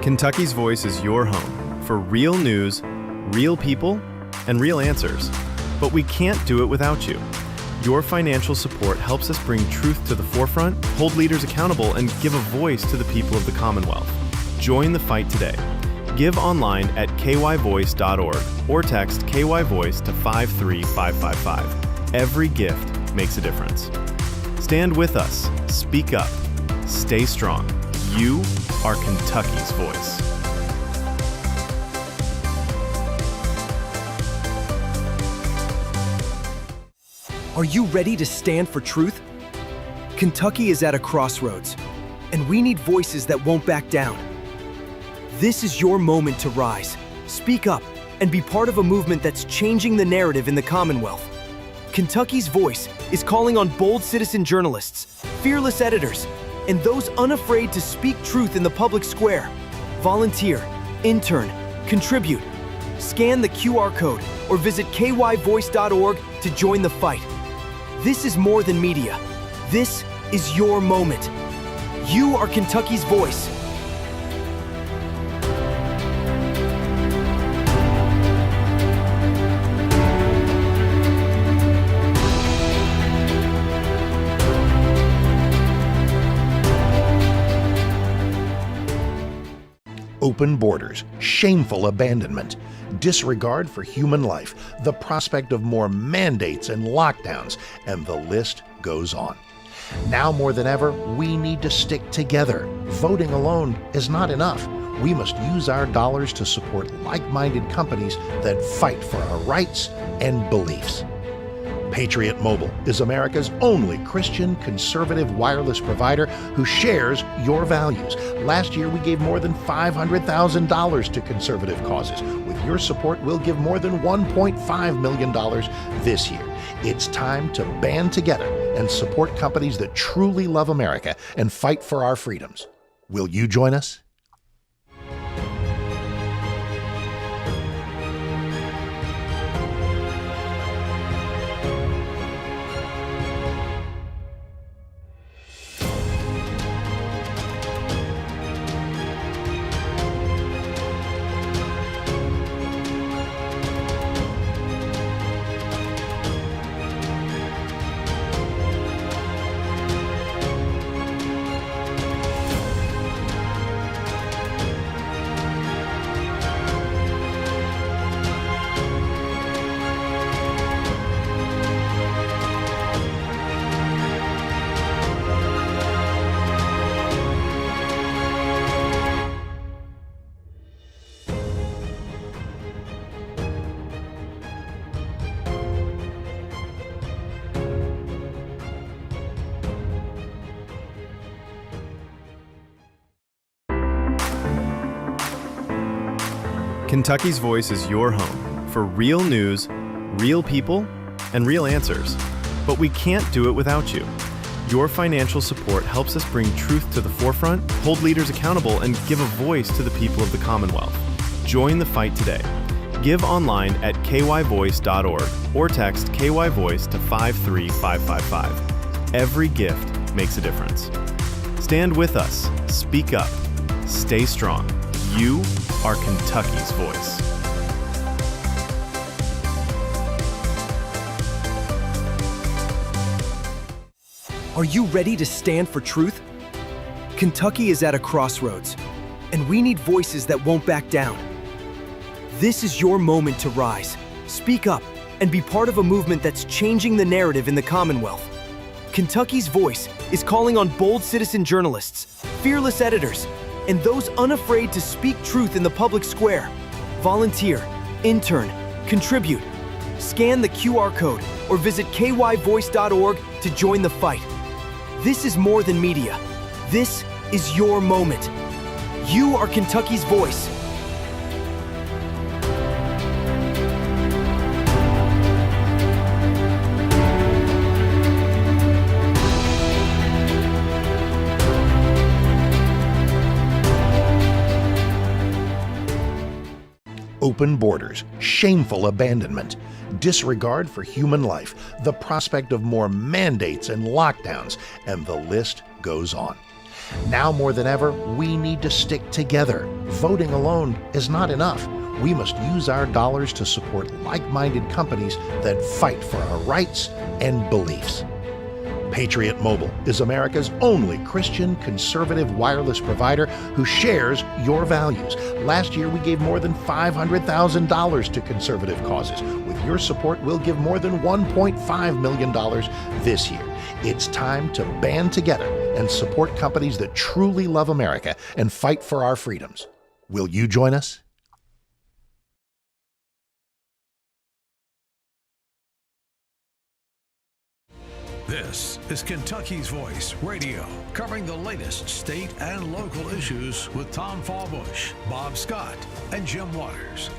Kentucky's Voice is your home for real news, real people, and real answers. But we can't do it without you. Your financial support helps us bring truth to the forefront, hold leaders accountable, and give a voice to the people of the Commonwealth. Join the fight today. Give online at kyvoice.org or text KYVoice to 53555. Every gift makes a difference. Stand with us. Speak up. Stay strong. You are Kentucky's voice. Are you ready to stand for truth? Kentucky is at a crossroads, and we need voices that won't back down. This is your moment to rise, speak up, and be part of a movement that's changing the narrative in the Commonwealth. Kentucky's Voice is calling on bold citizen journalists, fearless editors, and those unafraid to speak truth in the public square. Volunteer, intern, contribute. Scan the QR code or visit kyvoice.org to join the fight. This is more than media. This is your moment. You are Kentucky's voice. Open borders, shameful abandonment, disregard for human life, the prospect of more mandates and lockdowns, and the list goes on. Now more than ever, we need to stick together. Voting alone is not enough. We must use our dollars to support like-minded companies that fight for our rights and beliefs. Patriot Mobile is America's only Christian conservative wireless provider who shares your values. Last year, we gave more than $500,000 to conservative causes. With your support, we'll give more than $1.5 million this year. It's time to band together and support companies that truly love America and fight for our freedoms. Will you join us? Kentucky's Voice is your home for real news, real people, and real answers. But we can't do it without you. Your financial support helps us bring truth to the forefront, hold leaders accountable, and give a voice to the people of the Commonwealth. Join the fight today. Give online at kyvoice.org or text KYVoice to 53555. Every gift makes a difference. Stand with us. Speak up. Stay strong. You are Kentucky's voice. Are you ready to stand for truth? Kentucky is at a crossroads, and we need voices that won't back down. This is your moment to rise, speak up, and be part of a movement that's changing the narrative in the Commonwealth. Kentucky's Voice is calling on bold citizen journalists, fearless editors, and those unafraid to speak truth in the public square. Volunteer, intern, contribute. Scan the QR code or visit kyvoice.org to join the fight. This is more than media. This is your moment. You are Kentucky's voice. Open borders, shameful abandonment, disregard for human life, the prospect of more mandates and lockdowns, and the list goes on. Now more than ever, we need to stick together. Voting alone is not enough. We must use our dollars to support like-minded companies that fight for our rights and beliefs. Patriot Mobile is America's only Christian conservative wireless provider who shares your values. Last year, we gave more than $500,000 to conservative causes. With your support, we'll give more than $1.5 million this year. It's time to band together and support companies that truly love America and fight for our freedoms. Will you join us? This is Kentucky's Voice Radio, covering the latest state and local issues with Tom Fallbush, Bob Scott, and Jim Waters.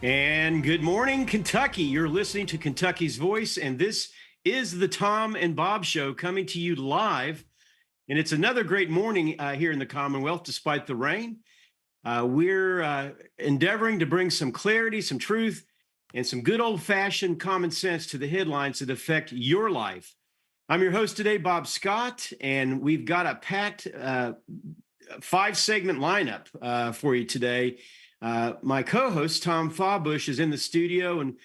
And good morning, Kentucky. You're listening to Kentucky's Voice, and this is the Tom and Bob Show coming to you live. And it's another great morning here in the Commonwealth, despite the rain. We're endeavoring to bring some clarity, some truth, and some good old-fashioned common sense to the headlines that affect your life. I'm your host today, Bob Scott, and we've got a packed 5-segment lineup for you today. My co-host, Tom Fallbush, is in the studio, and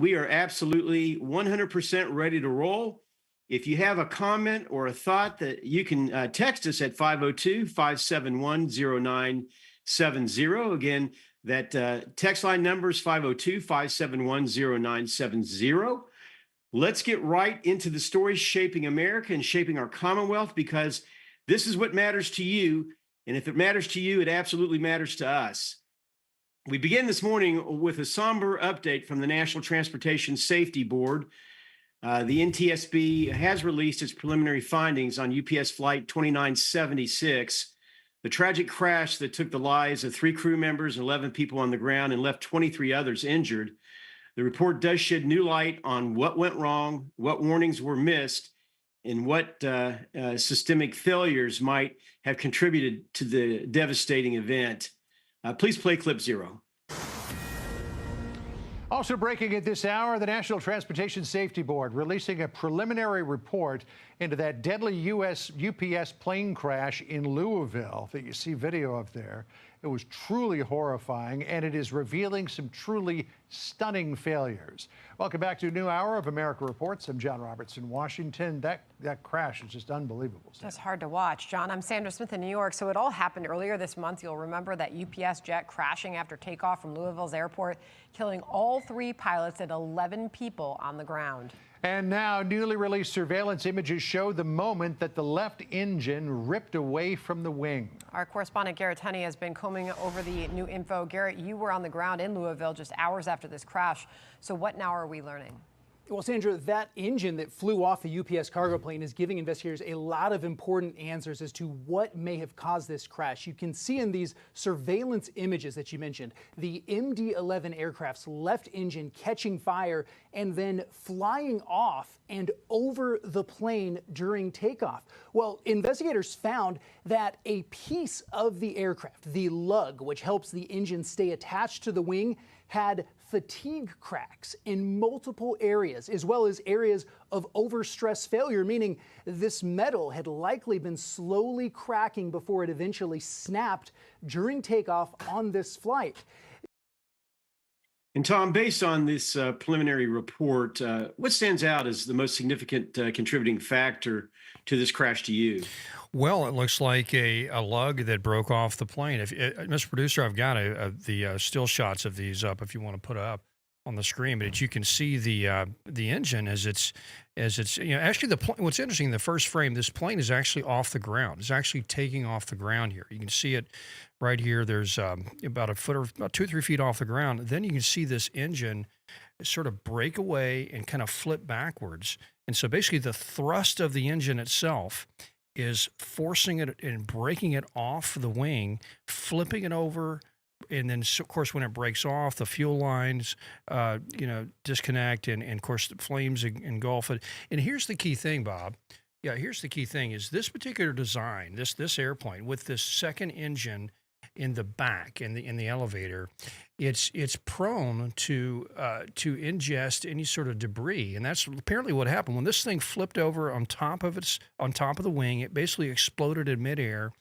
we are absolutely 100% ready to roll. If you have a comment or a thought, that you can text us at 502-571-0970. Again, that text line number is 502-571-0970. Let's get right into the stories shaping America and shaping our Commonwealth, because this is what matters to you. And if it matters to you, it absolutely matters to us. We begin this morning with a somber update from the National Transportation Safety Board. The NTSB has released its preliminary findings on UPS Flight 2976. The tragic crash that took the lives of 3 crew members and 11 people on the ground and left 23 others injured. The report does shed new light on what went wrong, what warnings were missed, and what systemic failures might have contributed to the devastating event. Please play clip 0. Also breaking at this hour, the National Transportation Safety Board releasing a preliminary report into that deadly UPS plane crash in Louisville that you see video of there. It was truly horrifying, and it is revealing some truly stunning failures. Welcome back to a new hour of America Reports. I'm John Roberts in Washington. That crash is just unbelievable. It's hard to watch. John, I'm Sandra Smith in New York. So it all happened earlier this month. You'll remember that UPS jet crashing after takeoff from Louisville's airport, killing all 3 pilots and 11 people on the ground. And now, newly released surveillance images show the moment that the left engine ripped away from the wing. Our correspondent Garrett Tunney has been combing over the new info. Garrett, you were on the ground in Louisville just hours after this crash. So what now are we learning? Well, Sandra, that engine that flew off the UPS cargo plane is giving investigators a lot of important answers as to what may have caused this crash. You can see in these surveillance images that you mentioned, the MD-11 aircraft's left engine catching fire and then flying off and over the plane during takeoff. Well, investigators found that a piece of the aircraft, the lug, which helps the engine stay attached to the wing, had fatigue cracks in multiple areas, as well as areas of overstress failure, meaning this metal had likely been slowly cracking before it eventually snapped during takeoff on this flight. And Tom, based on this preliminary report, what stands out as the most significant contributing factor to this crash to you? Well, it looks like a lug that broke off the plane. Mr. Producer, I've got the still shots of these up if you want to put up on the screen, but you can see the engine as it's actually what's interesting, the first frame, this plane is actually off the ground. It's actually taking off the ground here. You can see it right here. There's about a foot or about 2 or 3 feet off the ground. Then you can see this engine sort of break away and kind of flip backwards. And so basically the thrust of the engine itself is forcing it and breaking it off the wing, flipping it over. And then, of course, when it breaks off, the fuel lines, disconnect, and of course, the flames engulf it. And here's the key thing, Bob. Yeah, here's the key thing: is this particular design, this airplane with this second engine in the back in the elevator, it's prone to ingest any sort of debris, and that's apparently what happened when this thing flipped over on top of the wing. It basically exploded in midair,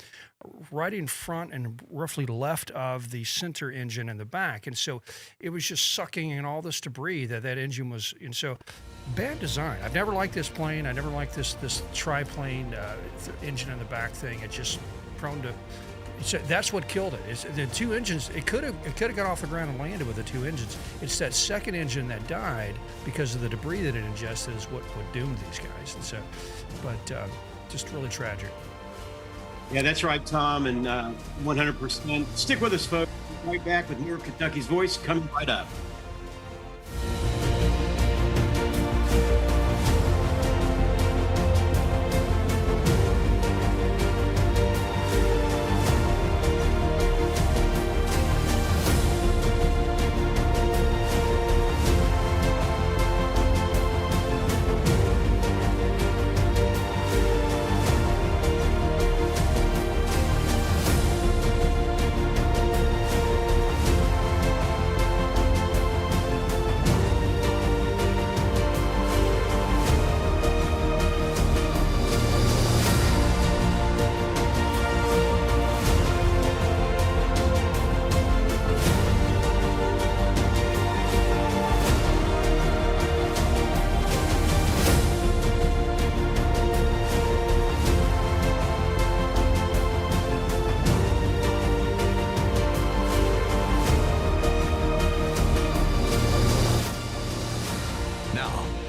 right in front and roughly left of the center engine in the back, and so it was just sucking in all this debris that engine was. And so, bad design. I've never liked this plane. I never liked this triplane engine in the back thing. It's just prone to. That's what killed it. It's the two engines. It could have got off the ground and landed with the two engines. It's that second engine that died because of the debris that it ingested is what doomed these guys. And so, but just really tragic. Yeah, that's right, Tom, and 100%. Stick with us, folks. Right back with more Kentucky's Voice coming right up.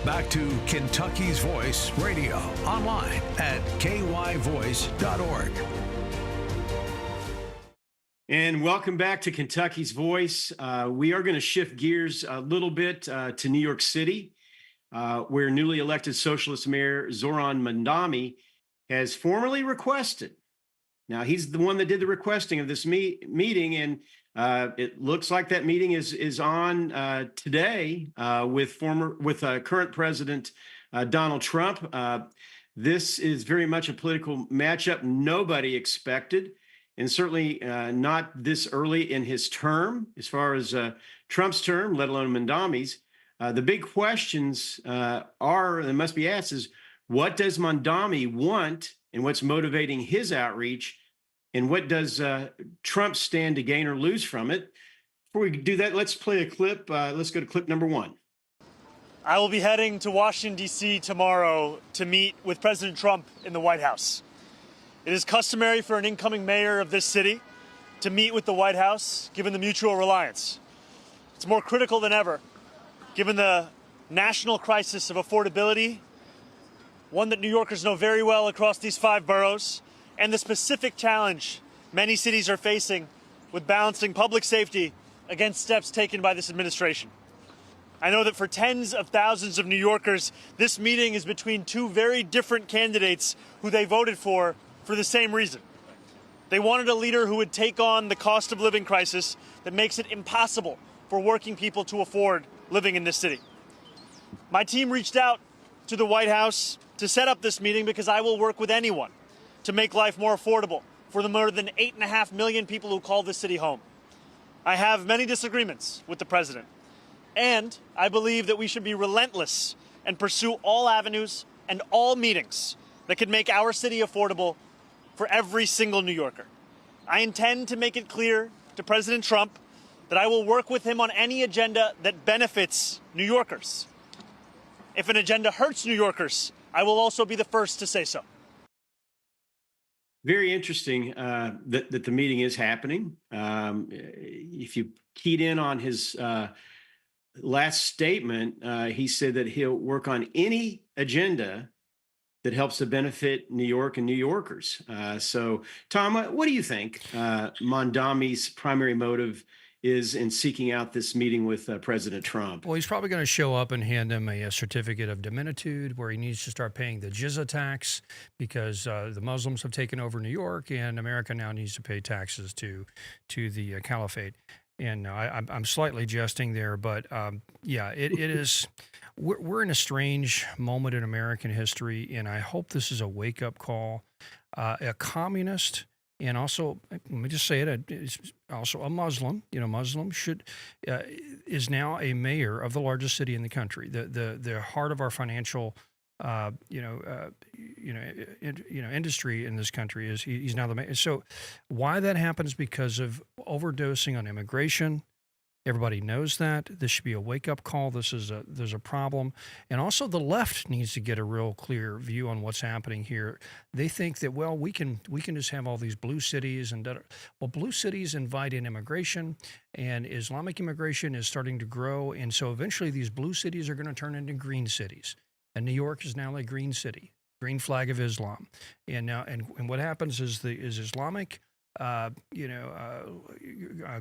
Back to Kentucky's Voice Radio, online at kyvoice.org. And welcome back to Kentucky's Voice. We are going to shift gears a little bit to New York City, where newly elected socialist mayor Zoran Mandami has formally requested. Now, he's the one that did the requesting of this meeting, and it looks like that meeting is on today with current President Donald Trump. This is very much a political matchup nobody expected, and certainly not this early in his term, as far as Trump's term, let alone Mandami's. The big questions that must be asked is, what does Mandami want, and what's motivating his outreach? And what does Trump stand to gain or lose from it? Before we do that, let's play a clip. Let's go to clip number one. I will be heading to Washington, D.C. tomorrow to meet with President Trump in the White House. It is customary for an incoming mayor of this city to meet with the White House, given the mutual reliance. It's more critical than ever, given the national crisis of affordability, one that New Yorkers know very well across these 5 boroughs, and the specific challenge many cities are facing with balancing public safety against steps taken by this administration. I know that for tens of thousands of New Yorkers, this meeting is between 2 very different candidates who they voted for the same reason. They wanted a leader who would take on the cost of living crisis that makes it impossible for working people to afford living in this city. My team reached out to the White House to set up this meeting because I will work with anyone to make life more affordable for the more than 8.5 million people who call this city home. I have many disagreements with the president, and I believe that we should be relentless and pursue all avenues and all meetings that could make our city affordable for every single New Yorker. I intend to make it clear to President Trump that I will work with him on any agenda that benefits New Yorkers. If an agenda hurts New Yorkers, I will also be the first to say so. Very interesting that the meeting is happening. If you keyed in on his last statement, he said that he'll work on any agenda that helps to benefit New York and New Yorkers. So, Tom, what do you think Mandami's primary motive is in seeking out this meeting with President Trump? Well, he's probably going to show up and hand him a certificate of diminitude where he needs to start paying the jizya tax because the Muslims have taken over New York and America now needs to pay taxes to the caliphate. And I'm slightly jesting there, but yeah, it is. We're in a strange moment in American history, and I hope this is a wake-up call. A communist and also let me just say it, is also a Muslim. Muslim is now a mayor of the largest city in the country, the heart of our financial industry in this country. He's now the mayor. So why that happens? Because of overdosing on immigration. Everybody knows that. This should be a wake-up call. There's a problem. And also the left needs to get a real clear view on what's happening here. They think that, well, we can just have all these blue cities well, blue cities invite in immigration, and Islamic immigration is starting to grow. And so eventually these blue cities are going to turn into green cities. And New York is now a green city, green flag of Islam. And now and what happens is Islamic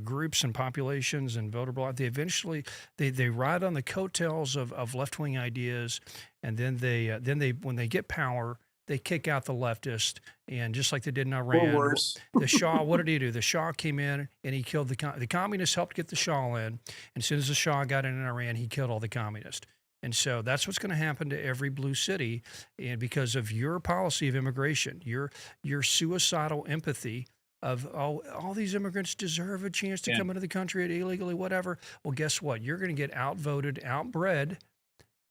groups and populations and voter bloc, they eventually they ride on the coattails of left-wing ideas, and then they when they get power, they kick out the leftist, and just like they did in Iran. Or worse. The Shah, what did he do? The Shah came in and he killed the communists, helped get the Shah in, and as soon as the Shah got in Iran, he killed all the communists. And so that's what's going to happen to every blue city, and because of your policy of immigration, your suicidal empathy of all these immigrants deserve a chance to come into the country illegally, whatever. Well, guess what? You're going to get outvoted, outbred,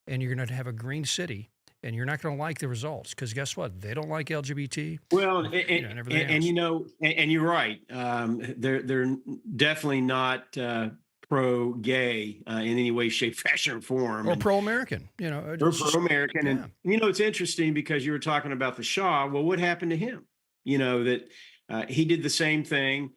and you're going to have a green city, and you're not going to like the results because guess what? They don't like LGBT. Well, and you're right. They're definitely not pro-gay in any way, shape, fashion, or form, or pro-American. Or pro-American, and it's interesting because you were talking about the Shah. Well, what happened to him? He did the same thing.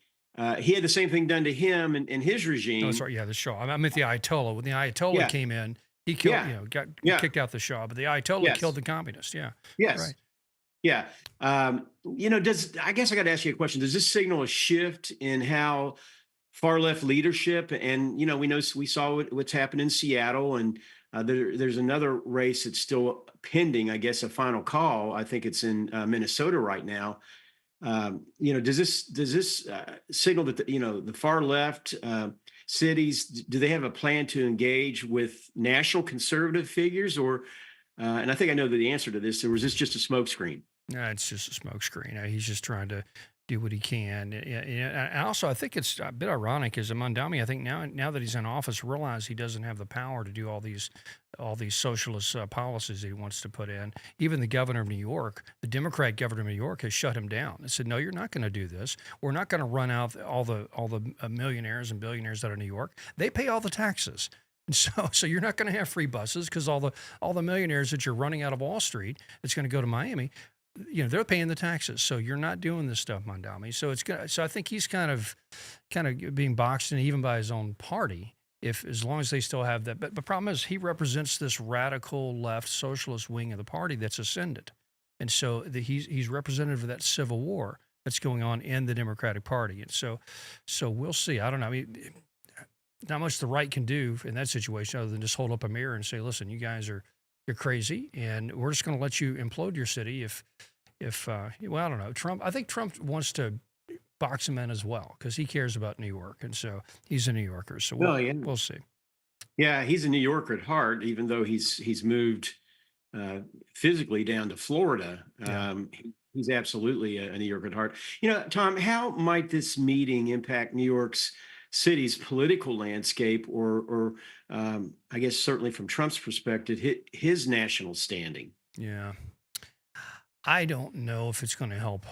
He had the same thing done to him and his regime. Oh, sorry, the Shah. I meant the Ayatollah. When the Ayatollah came in, he killed, kicked out the Shah, but the Ayatollah killed the communists. Yeah. Yes. Right. Yeah. I guess I got to ask you a question. Does this signal a shift in how far left leadership, and we saw what's happened in Seattle, and there's another race that's still pending, I guess, a final call. I think it's in Minnesota right now. Does this signal that the far left cities, do they have a plan to engage with national conservative figures, or and I think I know the answer to this, or was this just a smokescreen? No, it's just a smokescreen. He's just trying to do what he can. And also, I think it's a bit ironic is Mondami, I think now that he's in office, realized he doesn't have the power to do all these socialist policies that he wants to put in. Even the governor of New York, the Democrat governor of New York, has shut him down. They said, no, you're not going to do this. We're not going to run out all the millionaires and billionaires out of New York. They pay all the taxes. And so you're not going to have free buses because all the millionaires that you're running out of Wall Street, it's going to go to Miami. They're paying the taxes, so you're not doing this stuff, Mondami. So I think he's kind of being boxed in even by his own party, as long as they still have that. But the problem is he represents this radical left socialist wing of the party that's ascendant, and so he's representative of that civil war that's going on in the Democratic Party. And so we'll see. I don't know. I mean, not much the right can do in that situation other than just hold up a mirror and say, listen, you guys you're crazy, and we're just going to let you implode your city if I don't know. I think Trump wants to box him in as well because he cares about New York, and so he's a New Yorker. So we'll see. Yeah, he's a New Yorker at heart, even though he's moved physically down to Florida. He's absolutely a New Yorker at heart. Tom, how might this meeting impact New York's city's political landscape, or I guess certainly from Trump's perspective, his national standing? Yeah. I don't know if it's going to help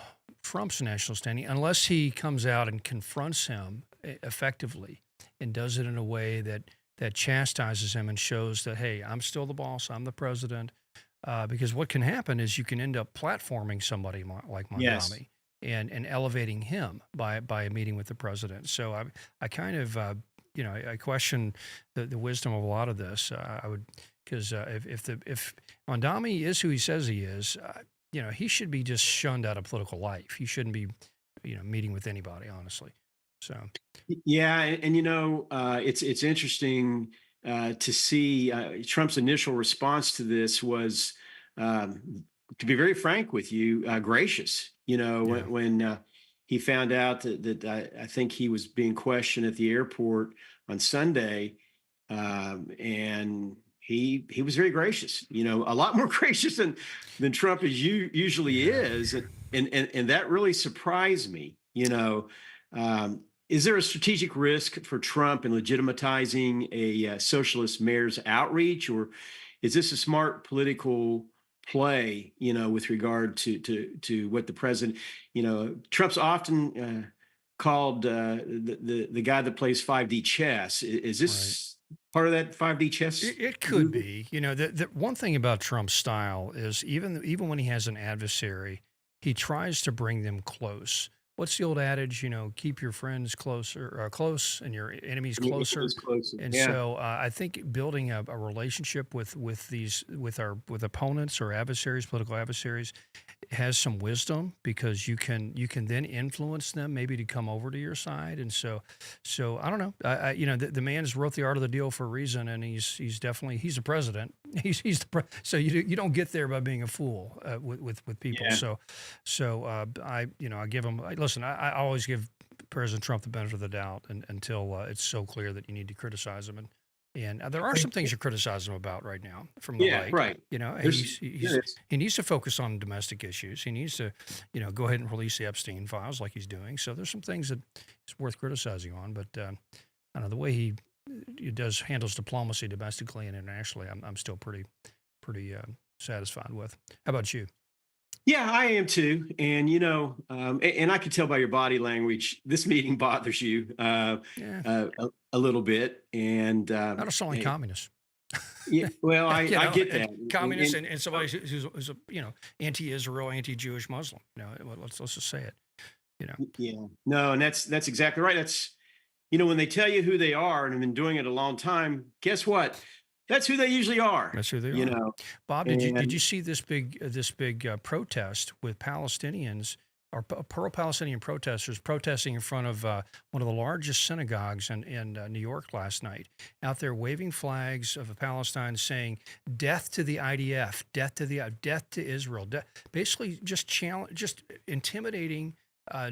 Trump's national standing unless he comes out and confronts him effectively and does it in a way that chastises him and shows that, hey, I'm still the boss, I'm the president. Because what can happen is you can end up platforming somebody like Mondami. Yes. And elevating him by a meeting with the president. So I kind of I question the wisdom of a lot of this. I would, because if Mondami is who he says he is, he should be just shunned out of political life. He shouldn't be meeting with anybody, honestly. So yeah, and it's interesting to see Trump's initial response to this was, to be very frank with you, gracious. When he found out that I think he was being questioned at the airport on Sunday, and he was very gracious. A lot more gracious than Trump usually is, and that really surprised me. You know, is there a strategic risk for Trump in legitimatizing a socialist mayor's outreach, or is this a smart political play? With regard to what the president, Trump's often called the guy that plays 5D chess. Is this part of that 5D chess? It could be. The one thing about Trump's style is even when he has an adversary, he tries to bring them close. What's the old adage? Keep your friends close and your enemies closer. And Yeah. so I think building a relationship with opponents or adversaries, political adversaries, has some wisdom, because you can then influence them maybe to come over to your side. And so I don't know. The man's wrote The Art of the Deal for a reason, and he's definitely a president. So you don't get there by being a fool with people. Yeah. I give him. Listen, I always give President Trump the benefit of the doubt until it's so clear that you need to criticize him. And there are some things to criticize him about right now from the lake. Right. He needs to focus on domestic issues. He needs to, go ahead and release the Epstein files like he's doing. So there's some things that it's worth criticizing on. But I don't know, the way he handles diplomacy domestically and internationally, I'm still pretty satisfied with. How about you? Yeah, I am too. And, and I could tell by your body language, this meeting bothers you a little bit. And I don't sound like communist. Yeah, well, I get that. Communist and somebody who's a anti-Israel, anti-Jewish Muslim. Let's just say it. Yeah, no, and that's exactly right. That's, when they tell you who they are and have been doing it a long time, guess what? That's who they usually are. That's who they are. Bob, did you see this big protest with Palestinians or pro-Palestinian protesters protesting in front of one of the largest synagogues in New York last night, out there waving flags of Palestine, saying "Death to the IDF, death to Israel," basically just intimidating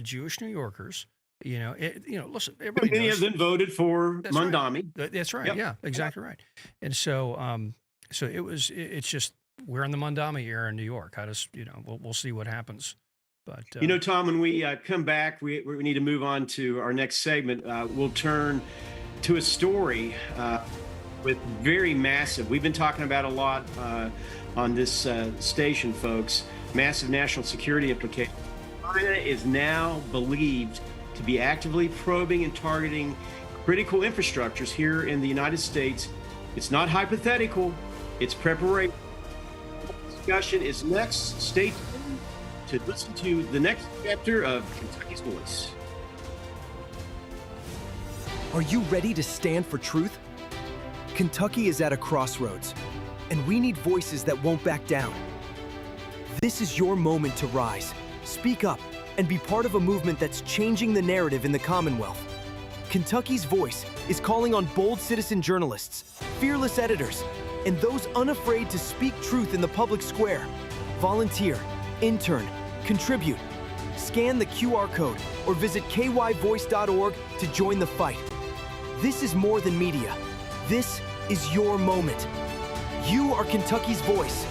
Jewish New Yorkers. Listen, everybody many knows. of them voted for Mondami. Right. That's right. Yep. Yeah, exactly right. And so, it's just, we're in the Mondami era in New York. We'll see what happens. But Tom, when we come back, we need to move on to our next segment. We'll turn to a story with very massive. We've been talking about a lot on this station, folks. Massive national security implications. China is now believed to be actively probing and targeting critical infrastructures here in the United States. It's not hypothetical, it's preparation. Discussion is next. Stay tuned to listen to the next chapter of Kentucky's Voice. Are you ready to stand for truth? Kentucky is at a crossroads, and we need voices that won't back down. This is your moment to rise, speak up, and be part of a movement that's changing the narrative in the Commonwealth. Kentucky's Voice is calling on bold citizen journalists, fearless editors, and those unafraid to speak truth in the public square. Volunteer, intern, contribute. Scan the QR code or visit kyvoice.org to join the fight. This is more than media. This is your moment. You are Kentucky's voice.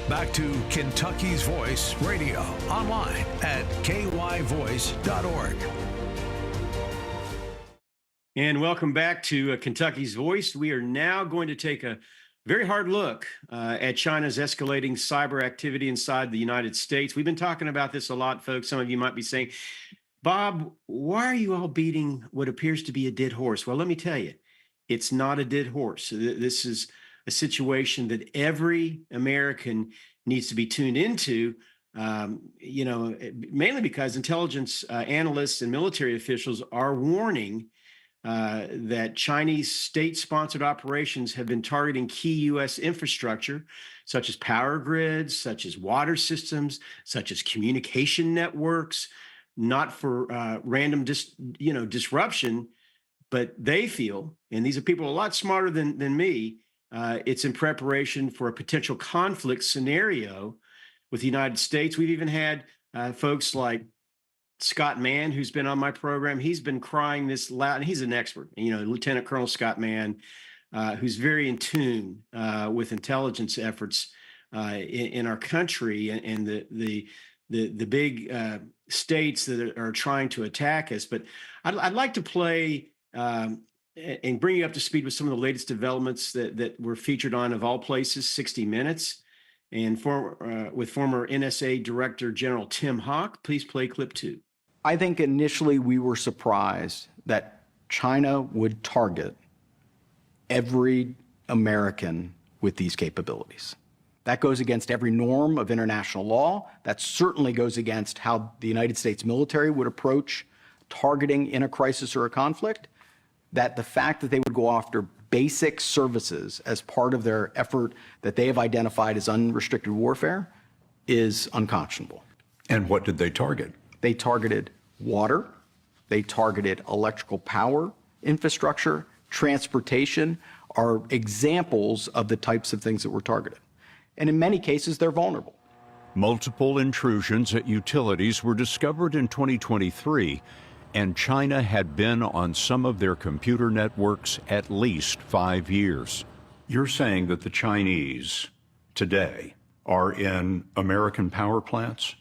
Back to Kentucky's Voice Radio, online at kyvoice.org. And welcome back to Kentucky's Voice. We are now going to take a very hard look at China's escalating cyber activity inside the United States. We've been talking about this a lot, folks. Some of you might be saying, Bob, why are you all beating what appears to be a dead horse? Well, let me tell you, it's not a dead horse. This is a situation that every American needs to be tuned into, mainly because intelligence analysts and military officials are warning that Chinese state-sponsored operations have been targeting key U.S. infrastructure, such as power grids, such as water systems, such as communication networks, not for random disruption, but they feel, and these are people a lot smarter than me, it's in preparation for a potential conflict scenario with the United States. We've even had folks like Scott Mann, who's been on my program. He's been crying this loud, and he's an expert, Lieutenant Colonel Scott Mann, who's very in tune with intelligence efforts in our country and the big states that are trying to attack us. But I'd like to play and bring you up to speed with some of the latest developments that were featured on, of all places, 60 Minutes, and with former NSA Director General Tim Hawk. Please play clip 2. I think initially we were surprised that China would target every American with these capabilities. That goes against every norm of international law. That certainly goes against how the United States military would approach targeting in a crisis or a conflict. That the fact that they would go after basic services as part of their effort that they have identified as unrestricted warfare is unconscionable. And what did they target? They targeted water, they targeted electrical power infrastructure, transportation are examples of the types of things that were targeted. And in many cases, they're vulnerable. Multiple intrusions at utilities were discovered in 2023, and China had been on some of their computer networks at least 5 years. You're saying that the Chinese today are in American power plants,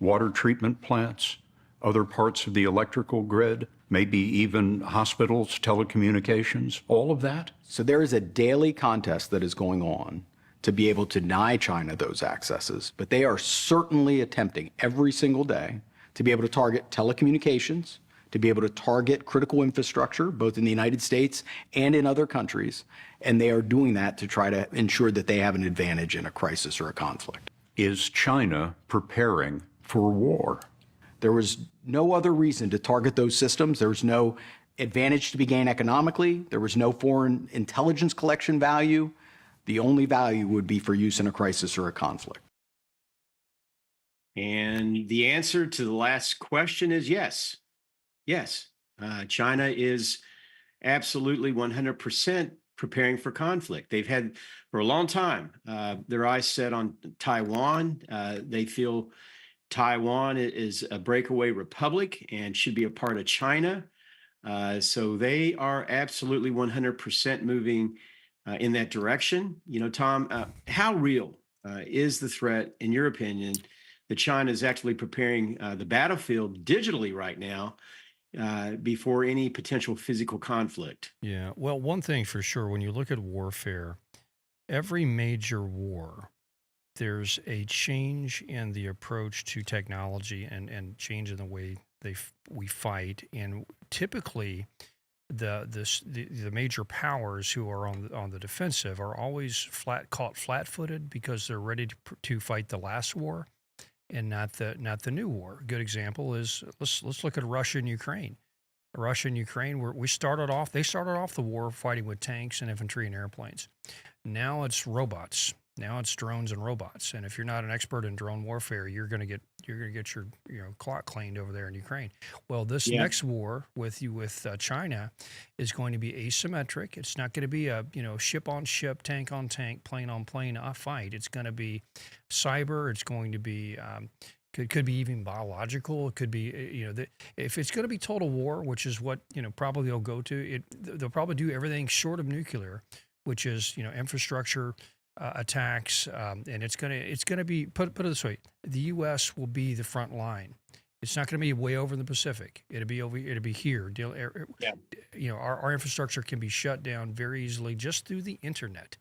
water treatment plants, other parts of the electrical grid, maybe even hospitals, telecommunications, all of that? So there is a daily contest that is going on to be able to deny China those accesses, but they are certainly attempting every single day to be able to target telecommunications, to be able to target critical infrastructure, both in the United States and in other countries, and they are doing that to try to ensure that they have an advantage in a crisis or a conflict. Is China preparing for war? There was no other reason to target those systems. There was no advantage to be gained economically. There was no foreign intelligence collection value. The only value would be for use in a crisis or a conflict. And the answer to the last question is yes. Yes, China is absolutely 100% preparing for conflict. They've had for a long time their eyes set on Taiwan. They feel Taiwan is a breakaway republic and should be a part of China. So they are absolutely 100% moving in that direction. Tom, how real is the threat, in your opinion, that China is actually preparing the battlefield digitally right now before any potential physical conflict? Yeah, well, one thing for sure, when you look at warfare, every major war, there's a change in the approach to technology and change in the way we fight. And typically, the major powers who are on the defensive are always caught flat-footed because they're ready to fight the last war and not the new war. A good example is let's look at Russia and Ukraine. Russia and Ukraine, they started off the war fighting with tanks and infantry and airplanes. Now it's robots. Now it's drones and robots. And if you're not an expert in drone warfare, you're going to get your clock cleaned over there in Ukraine. Well, this next war with China is going to be asymmetric. It's not going to be a ship on ship, tank on tank, plane on plane fight. It's going to be cyber. It's going to be could be even biological. It could be if it's going to be total war, which is what probably they'll go to. They'll probably do everything short of nuclear, which is infrastructure. attacks, and it's gonna be put it this way: the U.S. will be the front line. It's not going to be way over in the Pacific. It'll be here. You know, our infrastructure can be shut down very easily just through the internet.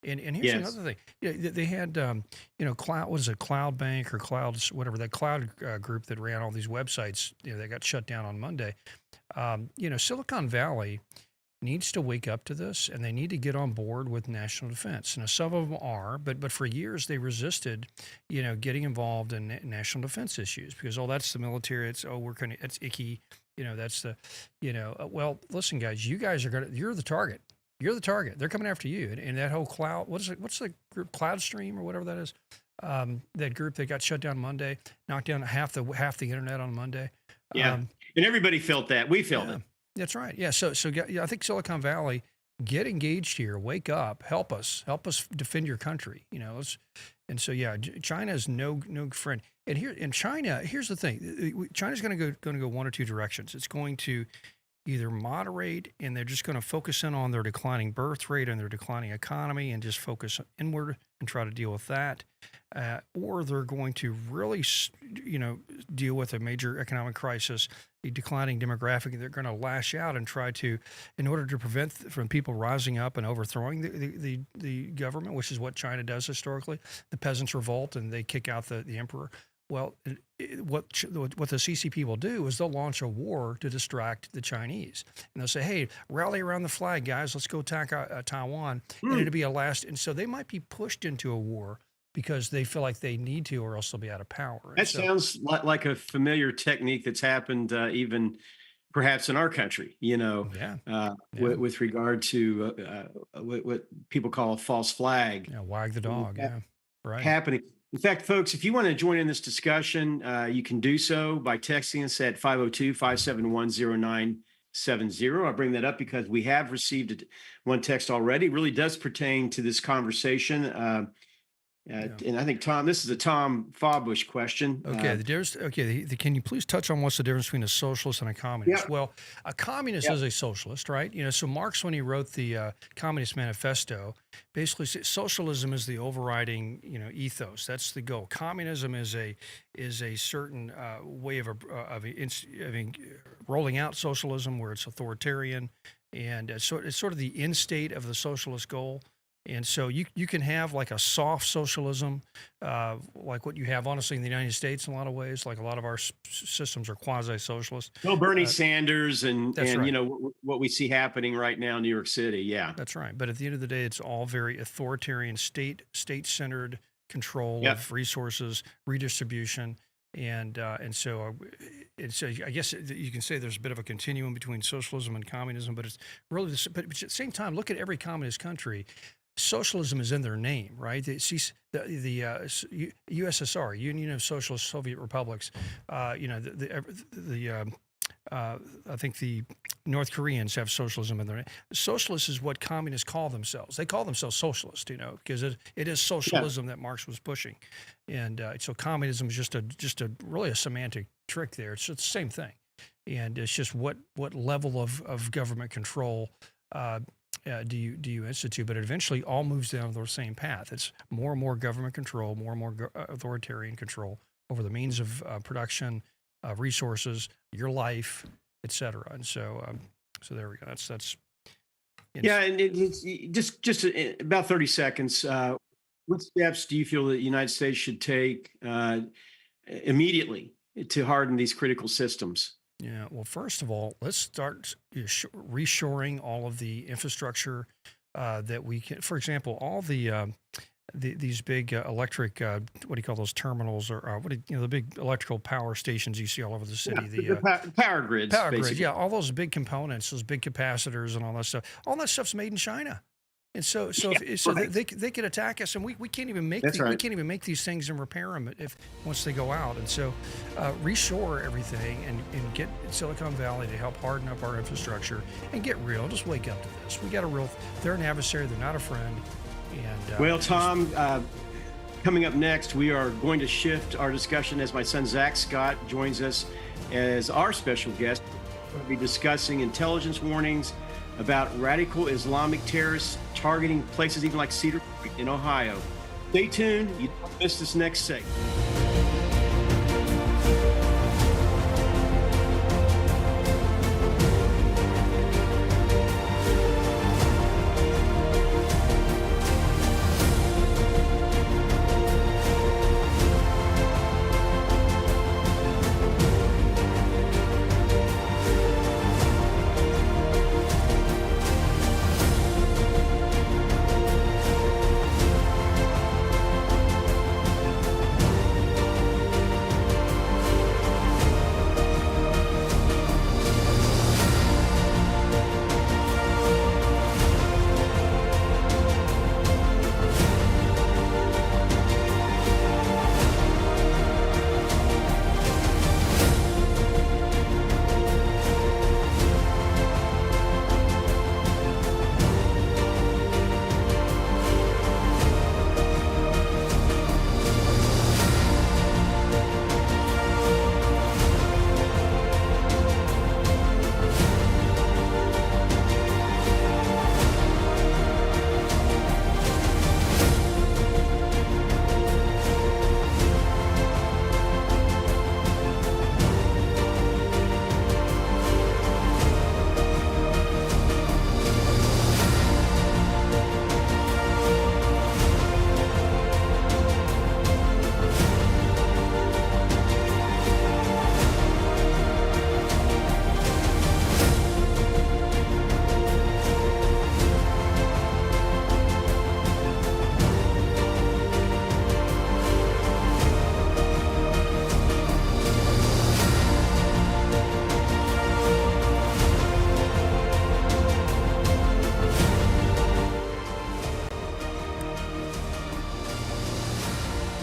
And here's another thing. You know, they had you know, cloud, what is it, Cloud Bank or Cloud, whatever, that cloud group that ran all these websites. You know, they got shut down on Monday. You know, Silicon Valley needs to wake up to this, and they need to get on board with national defense. Now, some of them are, but for years they resisted, you know, getting involved in national defense issues because, oh, that's the military. It's it's icky. You know, that's the, you know, well, listen, guys, you're the target. You're the target. They're coming after you. And that whole cloud, what's the group, Cloud Stream or whatever that is, that group that got shut down Monday, knocked down half the internet on Monday. Yeah, and everybody felt that. We felt it. That's right. Yeah. So I think Silicon Valley, get engaged here, wake up, help us defend your country. You know, China is no friend. And in China, here's the thing: China's going to go one or two directions. It's going to either moderate, and they're just going to focus in on their declining birth rate and their declining economy, and just focus inward and try to deal with that, or they're going to really, you know, deal with a major economic crisis, a declining demographic. They're going to lash out and try to, in order to prevent from people rising up and overthrowing the government, which is what China does historically. The peasants revolt and they kick out the emperor. Well, what the CCP will do is they'll launch a war to distract the Chinese, and they'll say, "Hey, rally around the flag, guys! Let's go attack Taiwan." And it'll be a last. And so they might be pushed into a war because they feel like they need to, or else they'll be out of power. That sounds like a familiar technique that's happened even perhaps in our country. You know, with regard to what people call a false flag. Yeah, wag the dog. Yeah, right. Happening. In fact, folks, if you want to join in this discussion, you can do so by texting us at 502-571-0970. I bring that up because we have received one text already. It really does pertain to this conversation. And I think, Tom, this is a Tom Fawbush question. Okay, the difference. Okay, can you please touch on what's the difference between a socialist and a communist? Yeah. Well, a communist is a socialist, right? You know, so Marx, when he wrote the Communist Manifesto, basically said socialism is the overriding, you know, ethos. That's the goal. Communism is a certain way of rolling out socialism, where it's authoritarian, and so it's sort of the end state of the socialist goal. And so you can have like a soft socialism, like what you have, honestly, in the United States in a lot of ways. Like a lot of our systems are quasi-socialist. Well, Bernie Sanders and right. You know, what we see happening right now in New York City. Yeah, that's right. But at the end of the day, it's all very authoritarian, state-centered control of resources, redistribution. And so I guess you can say there's a bit of a continuum between socialism and communism, but it's really but at the same time, look at every communist country. Socialism is in their name, right? The USSR, Union of Socialist Soviet Republics. You know, I think the North Koreans have socialism in their name. Socialist is what communists call themselves. They call themselves socialist, you know, because it is socialism that Marx was pushing, and so communism is just a really a semantic trick there. It's the same thing, and it's just what level of government control do you institute? But it eventually all moves down the same path. It's more and more government control, more and more authoritarian control over the means of production, resources, your life, etc. And so there we go. That's yeah. And it's just about 30 seconds. What steps do you feel that the United States should take immediately to harden these critical systems? Yeah, well, first of all, let's start reshoring all of the infrastructure that we can. For example, all these big electric, what do you call those terminals, or the big electrical power stations you see all over the city. The power grids. Power grids, yeah, all those big components, those big capacitors, and all that stuff. All that stuff's made in China. And so right. they could attack us, and we can't even make we can't even make these things and repair them once they go out. And so reshore everything and get Silicon Valley to help harden up our infrastructure and get real. Just wake up to this. We got they're an adversary. They're not a friend. And well, Tom, coming up next, we are going to shift our discussion as my son Zach Scott joins us as our special guest. We'll be discussing intelligence warnings about radical Islamic terrorists targeting places even like Cedar Point in Ohio. Stay tuned. You don't miss this next segment.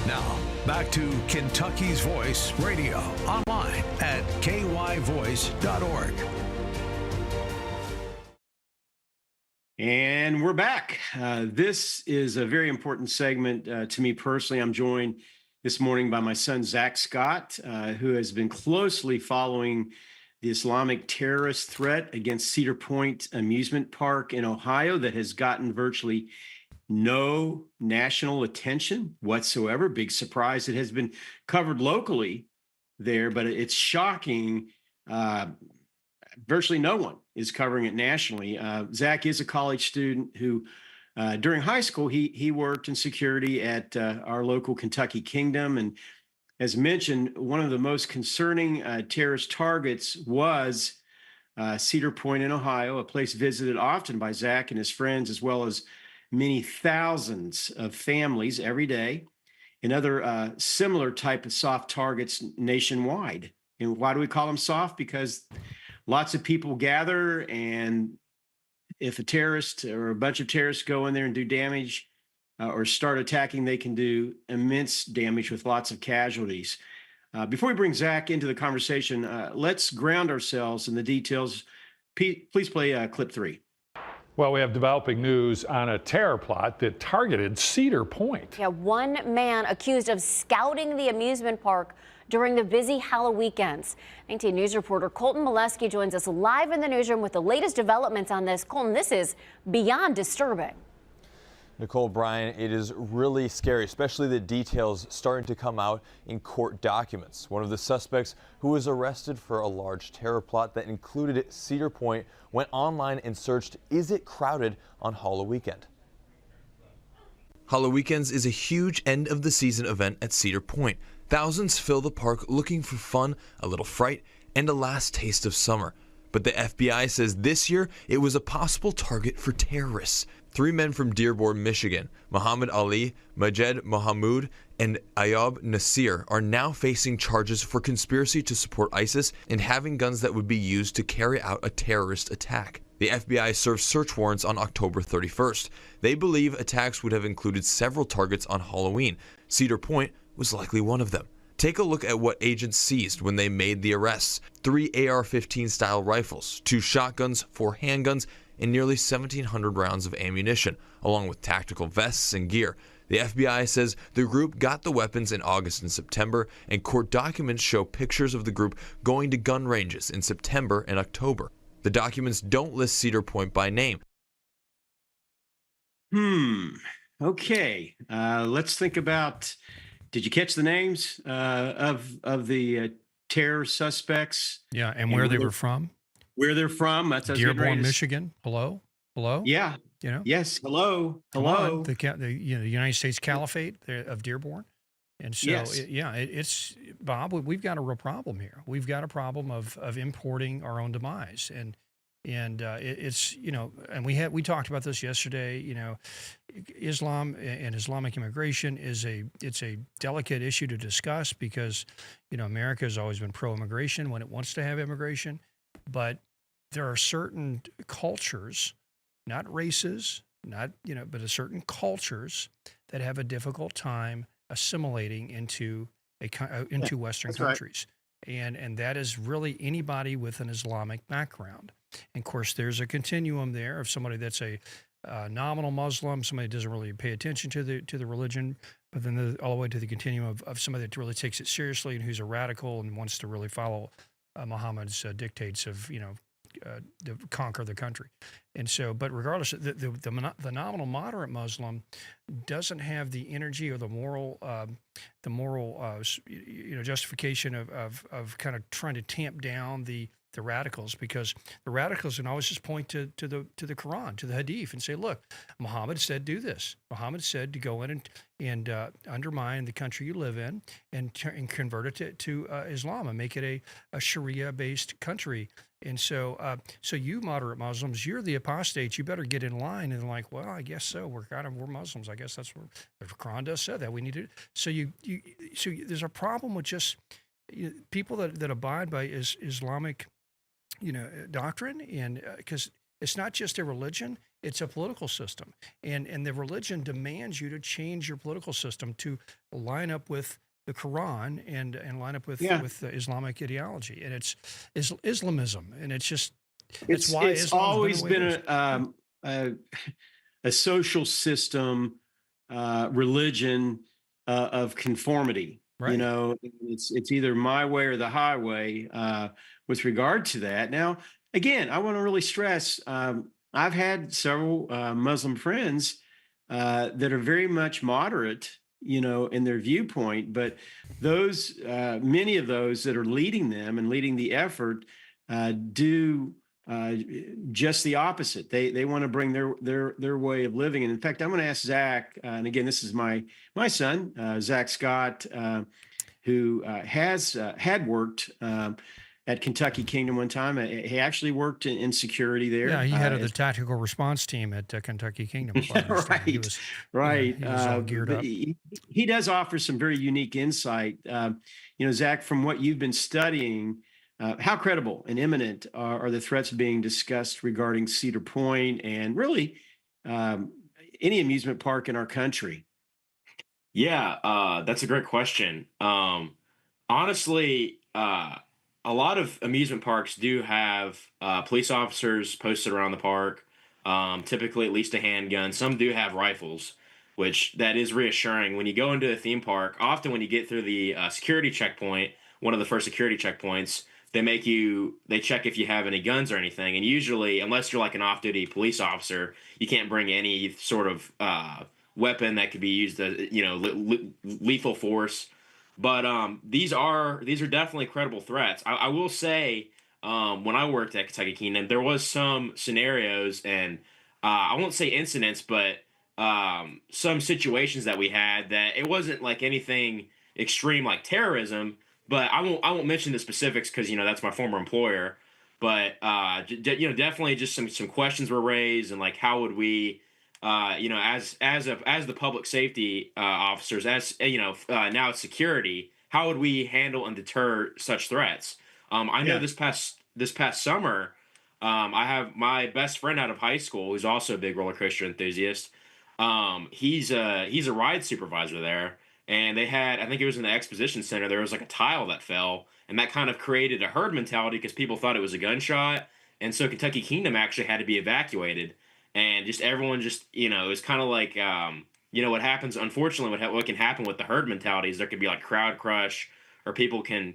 Now, back to Kentucky's Voice Radio, online at kyvoice.org. And we're back. This is a very important segment to me personally. I'm joined this morning by my son, Zach Scott, who has been closely following the Islamic terrorist threat against Cedar Point Amusement Park in Ohio that has gotten virtually no national attention whatsoever. Big surprise. It has been covered locally there, but it's shocking. Virtually no one is covering it nationally. Zach is a college student who, during high school, he worked in security at our local Kentucky Kingdom. And as mentioned, one of the most concerning terrorist targets was Cedar Point in Ohio, a place visited often by Zach and his friends, as well as many thousands of families every day, and other similar type of soft targets nationwide. And why do we call them soft? Because lots of people gather, and if a terrorist or a bunch of terrorists go in there and do damage or start attacking, they can do immense damage with lots of casualties. Before we bring Zach into the conversation, let's ground ourselves in the details. Please play clip 3. Well, we have developing news on a terror plot that targeted Cedar Point. Yeah, one man accused of scouting the amusement park during the busy Halloween weekends. 19 News reporter Colton Molesky joins us live in the newsroom with the latest developments on this. Colton, this is beyond disturbing. Nicole, Brian, it is really scary, especially the details starting to come out in court documents. One of the suspects who was arrested for a large terror plot that included Cedar Point went online and searched, is it crowded on Halloween weekend? Halloween Weekends is a huge end of the season event at Cedar Point. Thousands fill the park looking for fun, a little fright, and a last taste of summer. But the FBI says this year it was a possible target for terrorists. 3 men from Dearborn, Michigan, Muhammad Ali, Majed Mohamud, and Ayub Nasir, are now facing charges for conspiracy to support ISIS and having guns that would be used to carry out a terrorist attack. The FBI served search warrants on October 31st. They believe attacks would have included several targets on Halloween. Cedar Point was likely one of them. Take a look at what agents seized when they made the arrests. 3 AR-15 style rifles, 2 shotguns, 4 handguns, and nearly 1,700 rounds of ammunition, along with tactical vests and gear. The FBI says the group got the weapons in August and September, and court documents show pictures of the group going to gun ranges in September and October. The documents don't list Cedar Point by name. Okay. Let's think about. Did you catch the names of the terror suspects? Yeah, and where they were from? Where they're from? That's what I was getting ready Dearborn, to Michigan. Hello, hello. Yeah. You know. Yes. Hello. Come on, Hello. the United States Caliphate of Dearborn, and so Yes. it's Bob. We've got a real problem here. We've got a problem of importing our own demise, and it's and we talked about this yesterday. Islam and Islamic immigration it's a delicate issue to discuss because America has always been pro-immigration when it wants to have immigration, but there are certain cultures, not races, not but a certain cultures that have a difficult time assimilating into Western that's right. countries, and that is really anybody with an Islamic background. And of course, there's a continuum there of somebody that's a nominal Muslim, somebody that doesn't really pay attention to the religion, but then all the way to the continuum of somebody that really takes it seriously and who's a radical and wants to really follow Muhammad's dictates of to conquer the country. And so, but regardless, the nominal moderate Muslim doesn't have the energy or the moral justification of kind of trying to tamp down the radicals, because the radicals can always just point to the Quran, to the Hadith, and say, look, Muhammad said do this. Muhammad said to go in and undermine the country you live in and convert it to Islam and make it a Sharia-based country. And so, so you moderate Muslims, you're the apostates. You better get in line. And like, well, I guess so. We're Muslims. I guess that's what the Quran does say that we need to. So there's a problem with just people that abide by Islamic, doctrine, and because it's not just a religion, it's a political system, and the religion demands you to change your political system to line up with the Quran and line up with the Islamic ideology, and it's Islamism, and it's why it's always been a social system, religion of conformity. Right. It's either my way or the highway with regard to that. Now, again, I want to really stress, I've had several Muslim friends that are very much moderate, in their viewpoint, but those many of those that are leading them and leading the effort do just the opposite. They want to bring their way of living. And in fact, I'm going to ask Zach, and again, this is my son, Zach Scott, who had worked at Kentucky Kingdom one time. He actually worked in security there. Yeah, he headed the tactical response team at Kentucky Kingdom. Right, he was all geared up. He does offer some very unique insight. Zach, from what you've been studying, how credible and imminent are the threats being discussed regarding Cedar Point and really any amusement park in our country? Yeah, that's a great question. Honestly, a lot of amusement parks do have police officers posted around the park, typically at least a handgun. Some do have rifles, which that is reassuring. When you go into a theme park, often when you get through the security checkpoint, one of the first security checkpoints, they check if you have any guns or anything. And usually, unless you're like an off-duty police officer, you can't bring any sort of weapon that could be used as, lethal force. But these are definitely credible threats. I will say, when I worked at Kentucky Kingdom, there was some scenarios and I won't say incidents, but some situations that we had that it wasn't like anything extreme like terrorism. But I won't mention the specifics because that's my former employer. But definitely just some questions were raised, and like how would we, as the public safety officers, now it's security, how would we handle and deter such threats? I know this past summer, I have my best friend out of high school who's also a big roller coaster enthusiast. He's a ride supervisor there. And they had, I think it was in the exposition center, there was like a tile that fell, and that kind of created a herd mentality because people thought it was a gunshot. And so Kentucky Kingdom actually had to be evacuated. And just everyone it was kind of like, what happens, unfortunately, what can happen with the herd mentality is there could be like crowd crush, or people can,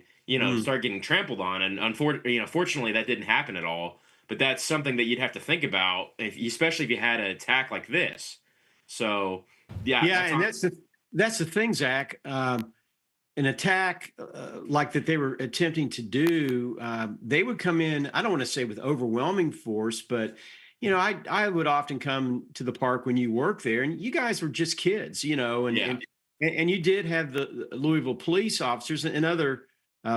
start getting trampled on. And fortunately, that didn't happen at all. But that's something that you'd have to think about, especially if you had an attack like this. So, yeah. And that's the thing, Zach. An attack like that they were attempting to do, they would come in, I don't want to say with overwhelming force, but I would often come to the park when you work there, and you guys were just kids, and you did have the Louisville police officers and other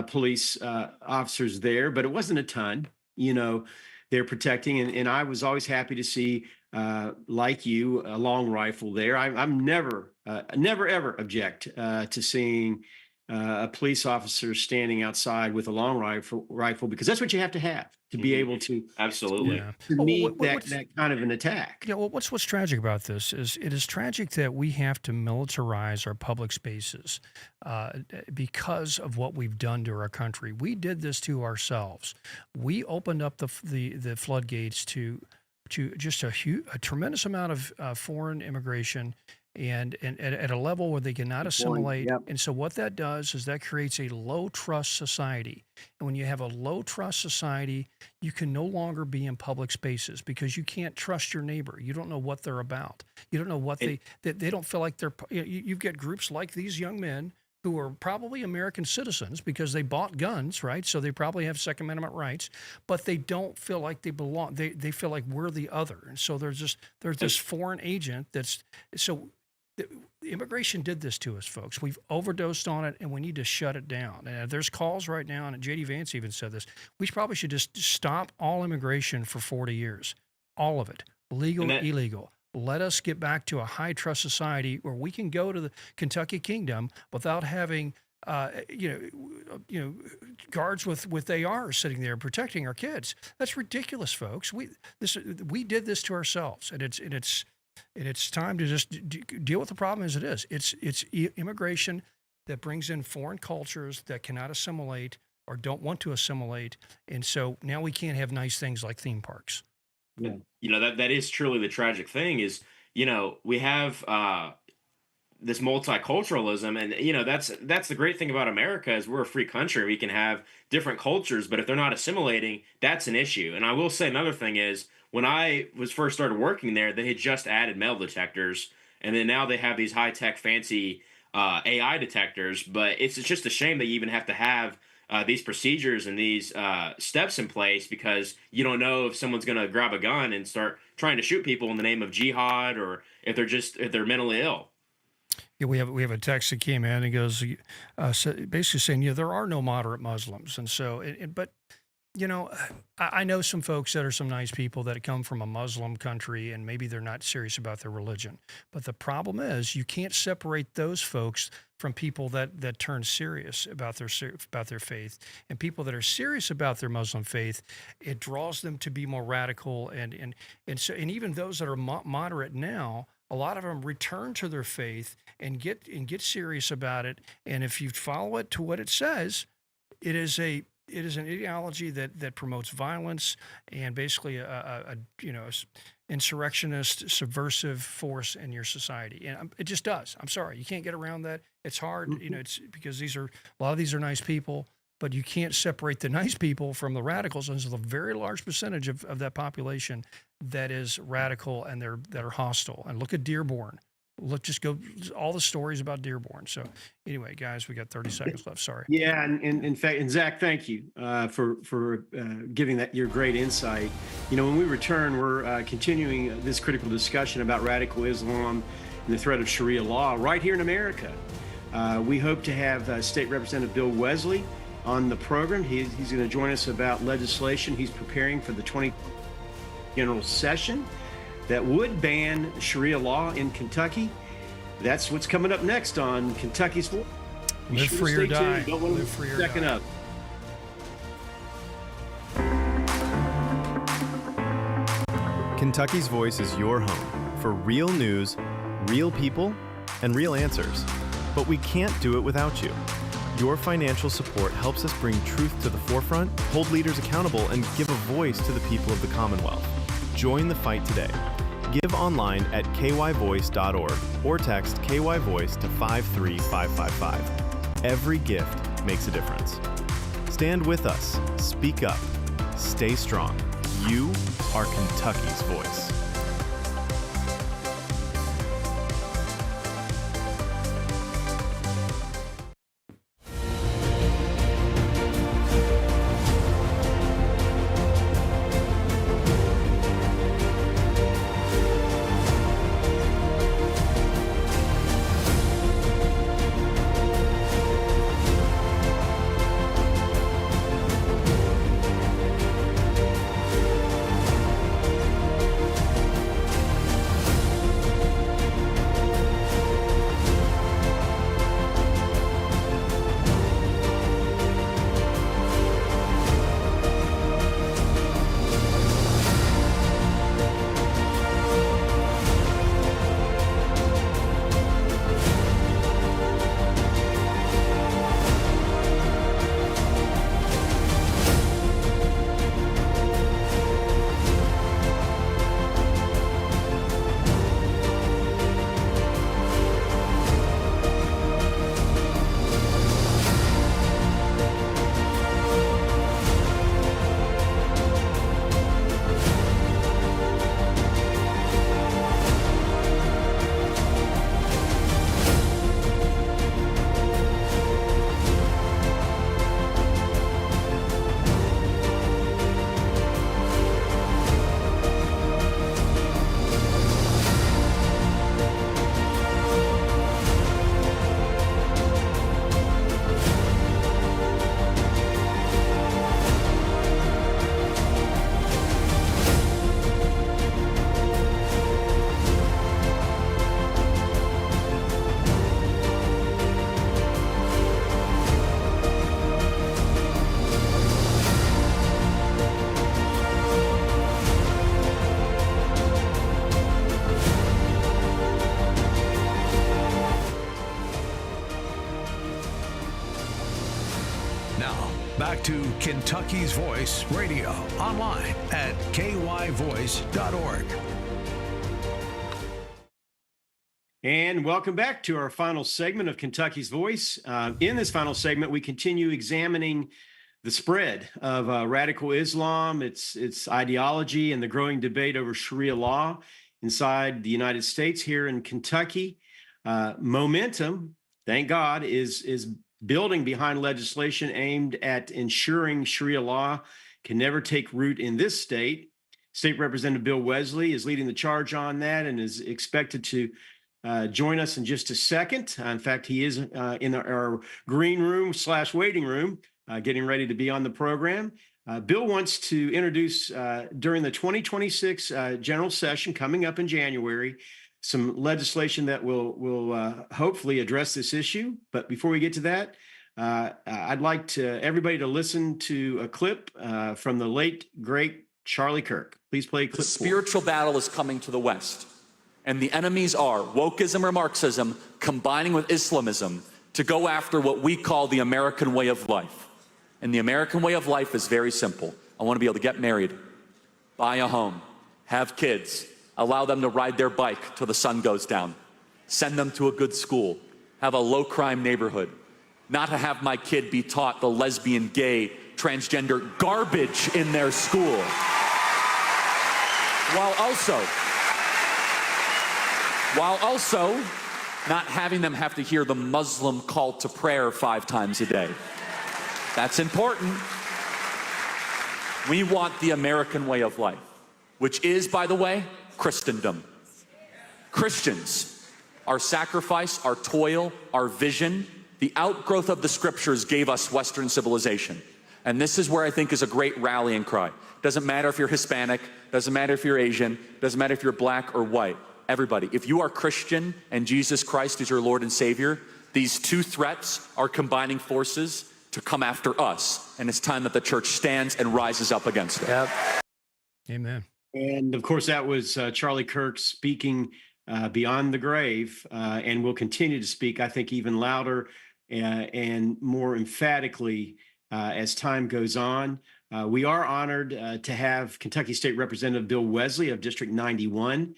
police officers there, but it wasn't a ton, they're protecting. And I was always happy to see, like you, a long rifle there. I'm never ever object to seeing a police officer standing outside with a long rifle, because that's what you have to be able to absolutely to meet that kind of an attack. Yeah, well, what's tragic about this is it is tragic that we have to militarize our public spaces because of what we've done to our country. We did this to ourselves. We opened up the floodgates to just a tremendous amount of foreign immigration. And at a level where they cannot assimilate. Yep. And so what that does is that creates a low trust society. And when you have a low trust society, you can no longer be in public spaces because you can't trust your neighbor. You don't know what they're about. You don't know what they don't feel like they're, you've got groups like these young men who are probably American citizens because they bought guns, right? So they probably have Second Amendment rights, but they don't feel like they belong. They feel like we're the other. And so there's this foreign agent immigration did this to us, folks. We've overdosed on it, and we need to shut it down. And there's calls right now, and J.D. Vance even said this, we probably should just stop all immigration for 40 years. All of it. Legal, illegal. Let us get back to a high-trust society where we can go to the Kentucky Kingdom without having guards with ARs sitting there protecting our kids. That's ridiculous, folks. We did this to ourselves, and it's time to just deal with the problem as it is. It's immigration that brings in foreign cultures that cannot assimilate or don't want to assimilate, and so now we can't have nice things like theme parks. Yeah. That is truly the tragic thing is, we have this multiculturalism, and that's the great thing about America is we're a free country. We can have different cultures, but if they're not assimilating, that's an issue. And I will say another thing is, when I was first started working there, they had just added metal detectors, and then now they have these high-tech, fancy AI detectors. But it's just a shame that you even have to have these procedures and these steps in place because you don't know if someone's going to grab a gun and start trying to shoot people in the name of jihad, or if they're mentally ill. Yeah, we have a text that came in and goes basically saying, there are no moderate Muslims, and so but. I know some folks that are some nice people that come from a Muslim country and maybe they're not serious about their religion. But the problem is you can't separate those folks from people that turn serious about their faith. And people that are serious about their Muslim faith, it draws them to be more radical. And even those that are moderate now, a lot of them return to their faith and get serious about it. And if you follow it to what it says, it is an ideology that promotes violence and basically a insurrectionist, subversive force in your society, and it just does. I'm sorry, you can't get around that. It's hard, it's because a lot of these are nice people, but you can't separate the nice people from the radicals. And there's a very large percentage of that population that is radical and that are hostile. And look at Dearborn. Just go all the stories about Dearborn. So anyway, guys, we got 30 seconds left. Sorry. Yeah, and in fact, and Zach, thank you for giving that your great insight. When we return, we're continuing this critical discussion about radical Islam and the threat of Sharia law right here in America. We hope to have State Representative Bill Wesley on the program. He's going to join us about legislation he's preparing for the 2020 General Session that would ban Sharia law in Kentucky. That's what's coming up next on Kentucky's Voice. Live free or die. Live free or second die. Up. Kentucky's Voice is your home for real news, real people, and real answers. But we can't do it without you. Your financial support helps us bring truth to the forefront, hold leaders accountable, and give a voice to the people of the Commonwealth. Join the fight today. Give online at kyvoice.org or text KYVoice to 53555. Every gift makes a difference. Stand with us. Speak up. Stay strong. You are Kentucky's voice. back to Kentucky's Voice Radio, online at kyvoice.org. And welcome back to our final segment of Kentucky's Voice. In this final segment, we continue examining the spread of radical Islam, its ideology, and the growing debate over Sharia law inside the United States here in Kentucky. Momentum, thank God, is building behind legislation aimed at ensuring Sharia law can never take root in this state. State Representative Bill Wesley is leading the charge on that and is expected to join us in just a second. In fact, he is in our green room / waiting room, getting ready to be on the program. Bill wants to introduce during the 2026 general session coming up in January some legislation that will hopefully address this issue. But before we get to that, I'd like everybody to listen to a clip from the late, great Charlie Kirk. Please play clip. The spiritual battle is coming to the West. And the enemies are wokeism or Marxism combining with Islamism to go after what we call the American way of life. And the American way of life is very simple. I want to be able to get married, buy a home, have kids, allow them to ride their bike till the sun goes down, send them to a good school, have a low-crime neighborhood, not to have my kid be taught the lesbian, gay, transgender garbage in their school, while also not having them have to hear the Muslim call to prayer 5 times a day. That's important. We want the American way of life, which is, by the way, Christendom. Christians, our sacrifice, our toil, our vision, the outgrowth of the scriptures gave us Western civilization. And this is where I think is a great rallying cry. Doesn't matter if you're Hispanic, doesn't matter if you're Asian, doesn't matter if you're black or white. Everybody, if you are Christian and Jesus Christ is your Lord and Savior, these two threats are combining forces to come after us. And it's time that the church stands and rises up against it. Yep. Amen. And of course, that was Charlie Kirk speaking beyond the grave, and will continue to speak, I think, even louder and more emphatically as time goes on. We are honored to have Kentucky State Representative Bill Wesley of District 91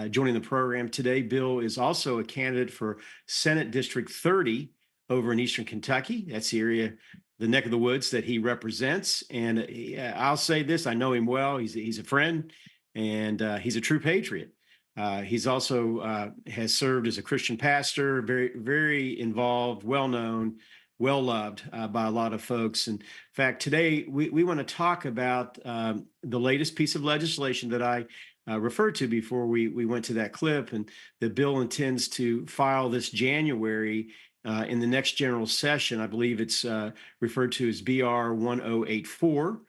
joining the program today. Bill is also a candidate for Senate District 30 over in Eastern Kentucky. That's the area, the neck of the woods that he represents. And I'll say this, I know him well. He's a friend, and he's a true patriot. He's also has served as a Christian pastor, very, very involved, well-known, well-loved by a lot of folks. In fact, today we want to talk about the latest piece of legislation that I referred to before we went to that clip, and the bill intends to file this January in the next general session. I believe it's referred to as BR 1084,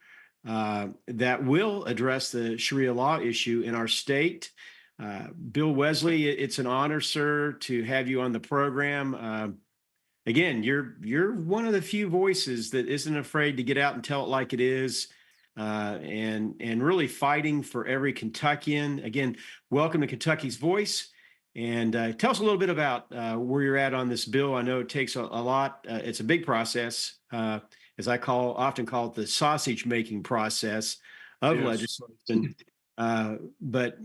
that will address the Sharia law issue in our state. Bill Wesley, it's an honor, sir, to have you on the program. Again, you're one of the few voices that isn't afraid to get out and tell it like it is, and really fighting for every Kentuckian. Again, welcome to Kentucky's Voice. And tell us a little bit about where you're at on this bill. I know it takes a lot. It's a big process, as I often call it, the sausage-making process of legislation. But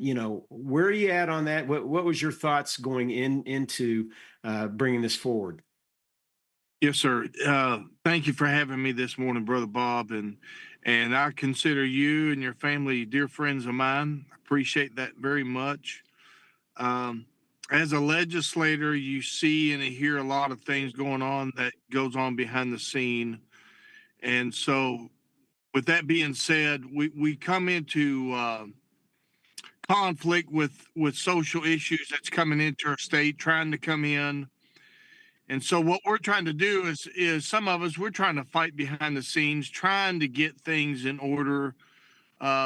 where are you at on that? What was your thoughts going into bringing this forward? Yes, sir. Thank you for having me this morning, Brother Bob, and I consider you and your family dear friends of mine. I appreciate that very much. As a legislator, you see and hear a lot of things going on that goes on behind the scene. And so with that being said, we come into conflict with social issues that's coming into our state, trying to come in. And so what we're trying to do is some of us, we're trying to fight behind the scenes, trying to get things in order,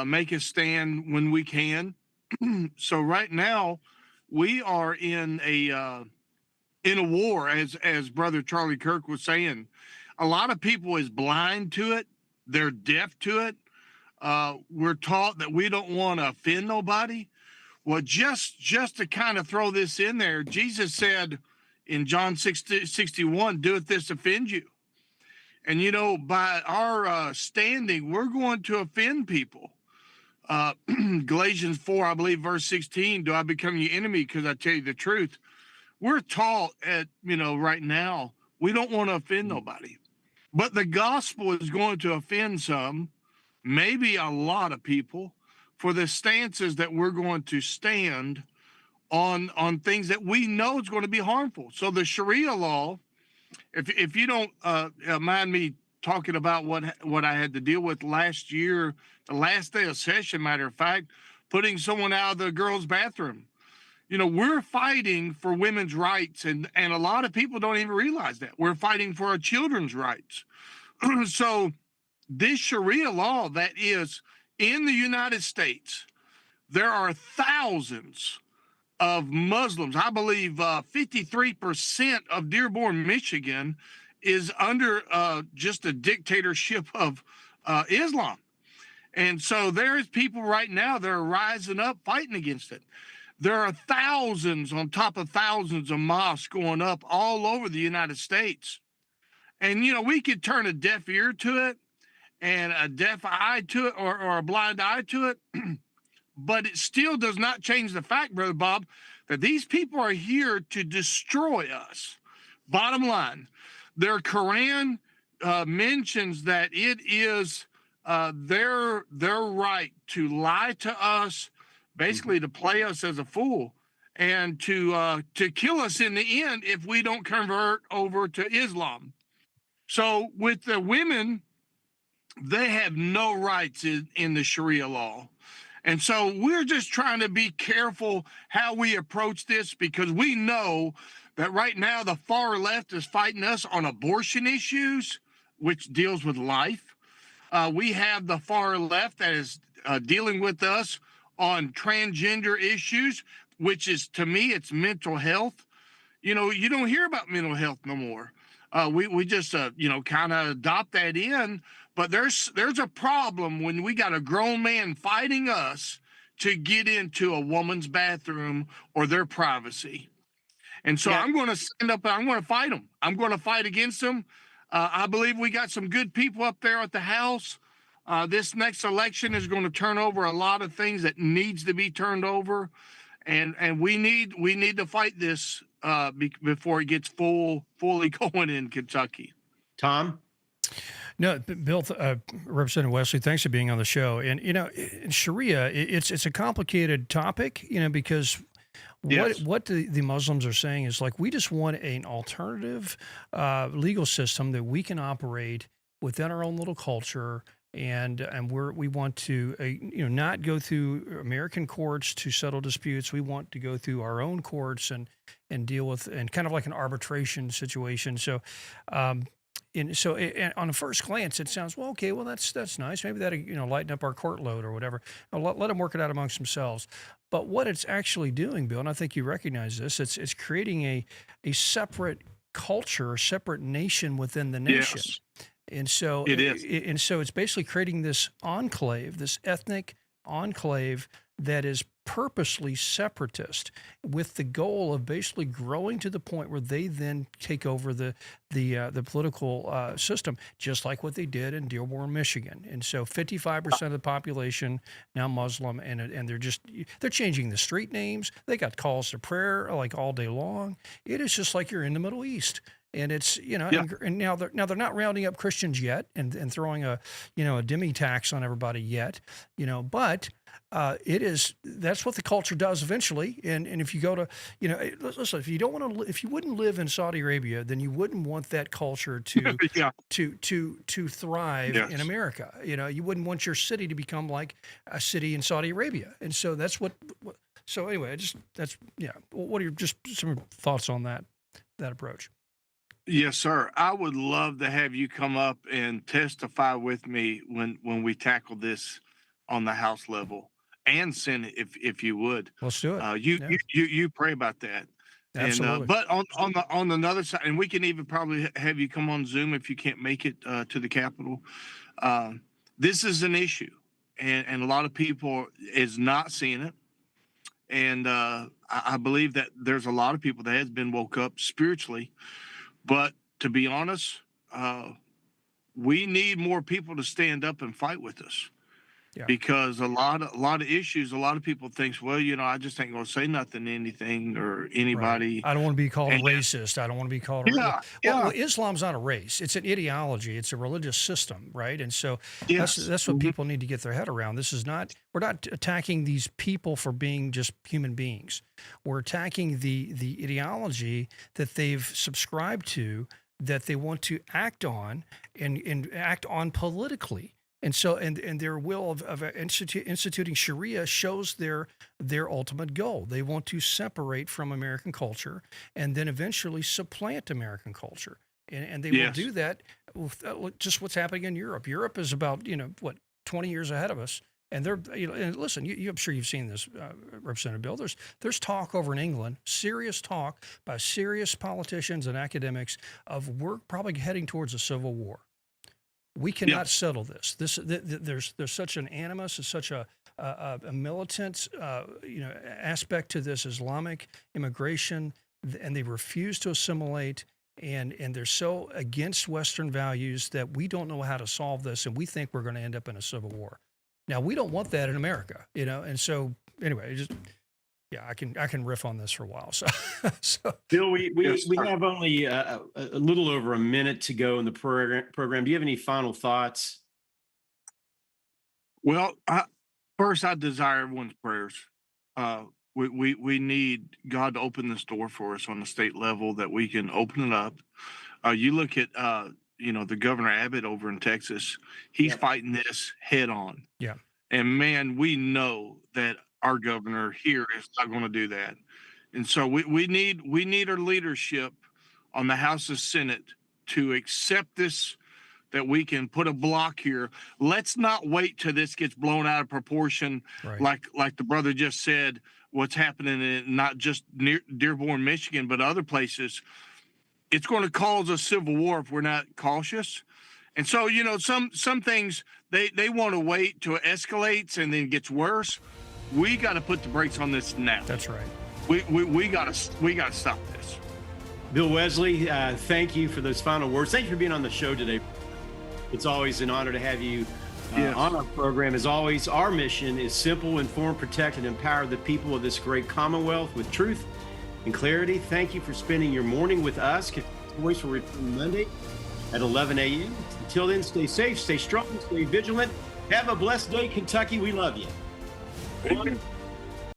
make a stand when we can. So right now, we are in a war, as Brother Charlie Kirk was saying. A lot of people is blind to it. They're deaf to it. We're taught that we don't want to offend nobody. Well, just to kind of throw this in there, Jesus said in John 6:61, "Doeth this offend you?" And, by our standing, we're going to offend people. Galatians 4, I believe, verse 16, do I become your enemy because I tell you the truth? We're taught right now, we don't want to offend nobody. But the gospel is going to offend some, maybe a lot of people, for the stances that we're going to stand on things that we know is going to be harmful. So the Sharia law, if you don't mind me talking about what I had to deal with last year, the last day of session, matter of fact, putting someone out of the girls' bathroom. We're fighting for women's rights, and a lot of people don't even realize that. We're fighting for our children's rights. So this Sharia law that is in the United States, there are thousands of Muslims. I believe 53% of Dearborn, Michigan is under just a dictatorship of Islam. And so there is people right now that are rising up fighting against it. There are thousands on top of thousands of mosques going up all over the United States. And, we could turn a deaf ear to it and a deaf eye to it or a blind eye to it. But it still does not change the fact, Brother Bob, that these people are here to destroy us. Bottom line, their Quran mentions that it is their right to lie to us, basically to play us as a fool, and to kill us in the end if we don't convert over to Islam. So with the women, they have no rights in the Sharia law. And so we're just trying to be careful how we approach this, because we know that right now the far left is fighting us on abortion issues, which deals with life. We have the far left that is dealing with us on transgender issues, which is, to me, it's mental health. You don't hear about mental health no more. We just, kind of adopt that in. But there's a problem when we got a grown man fighting us to get into a woman's bathroom or their privacy. And so I'm going to stand up and I'm going to fight them. I'm going to fight against them. I believe we got some good people up there at the House. This next election is going to turn over a lot of things that needs to be turned over. And we need to fight this before it gets fully going in Kentucky. Tom? No, Bill, Representative Wesley, thanks for being on the show. And, in Sharia, it's a complicated topic, because what the Muslims are saying is, like, we just want an alternative legal system that we can operate within our own little culture. And we want to not go through American courts to settle disputes. We want to go through our own courts and deal with, and kind of like an arbitration situation. So, on the first glance, it sounds, well, okay, well, that's nice. Maybe that'll lighten up our court load or whatever. Let them work it out amongst themselves. But what it's actually doing, Bill, and I think you recognize this, it's creating a separate culture, a separate nation within the nation. Yes. And so it is. And so it's basically creating this enclave, this ethnic enclave that is purposely separatist, with the goal of basically growing to the point where they then take over the political system, just like what they did in Dearborn, Michigan. And so 55% of the population now Muslim, and they're changing the street names. They got calls to prayer like all day long. It is just like you're in the Middle East. And it's, and now they're not rounding up Christians yet and throwing a demi tax on everybody yet, but that's what the culture does eventually. And if you go to, listen, if you wouldn't live in Saudi Arabia, then you wouldn't want that culture to thrive in America. You wouldn't want your city to become like a city in Saudi Arabia. And so that's so anyway, what are your just some thoughts on that approach? Yes, sir. I would love to have you come up and testify with me when we tackle this on the House level and Senate, if you would. Let's do it. You pray about that. Absolutely. And, but on another side, and we can even probably have you come on Zoom if you can't make it to the Capitol. This is an issue, and a lot of people is not seeing it. And I believe that there's a lot of people that has been woke up spiritually. But to be honest, we need more people to stand up and fight with us. Yeah. Because a lot of issues, a lot of people thinks, well, I just ain't gonna say nothing to anything or anybody. Right. I don't want to be called a And- racist. I don't want to be called. Yeah, Well, Islam's not a race. It's an ideology. It's a religious system, right? And so that's what people need to get their head around. This is not. We're not attacking these people for being just human beings. We're attacking the ideology that they've subscribed to, that they want to act on and act on politically. And so, and their will of instituting Sharia shows their ultimate goal. They want to separate from American culture and then eventually supplant American culture. And they will do that with just what's happening in Europe. Europe is about, 20 years ahead of us. And they're, and listen, I'm sure you've seen this, Representative Bill. There's talk over in England, serious talk by serious politicians and academics of we're probably heading towards a civil war. We cannot settle this. There's such an animus, such a militant, aspect to this Islamic immigration, and they refuse to assimilate, and they're so against Western values that we don't know how to solve this, and we think we're going to end up in a civil war. Now, we don't want that in America, and so anyway, I can riff on this for a while. So Bill, we have only a little over a minute to go in the program. Do you have any final thoughts? Well, first, I desire everyone's prayers. We need God to open this door for us on the state level that we can open it up. You look at the Governor Abbott over in Texas. He's fighting this head on. Yeah. And man, we know that our governor here is not going to do that. And so we need our leadership on the House and Senate to accept this, that we can put a block here. Let's not wait till this gets blown out of proportion. Right. Like the brother just said, what's happening in not just near Dearborn, Michigan, but other places. It's going to cause a civil war if we're not cautious. And so, some things they want to wait till it escalates and then gets worse. We got to put the brakes on this now. That's right. We got to stop this. Bill Wesley, thank you for those final words. Thank you for being on the show today. It's always an honor to have you on our program. As always, our mission is simple: inform, protect, and empower the people of this great Commonwealth with truth and clarity. Thank you for spending your morning with us. Voice will return Monday at 11 a.m. Until then, stay safe, stay strong, stay vigilant. Have a blessed day, Kentucky. We love you.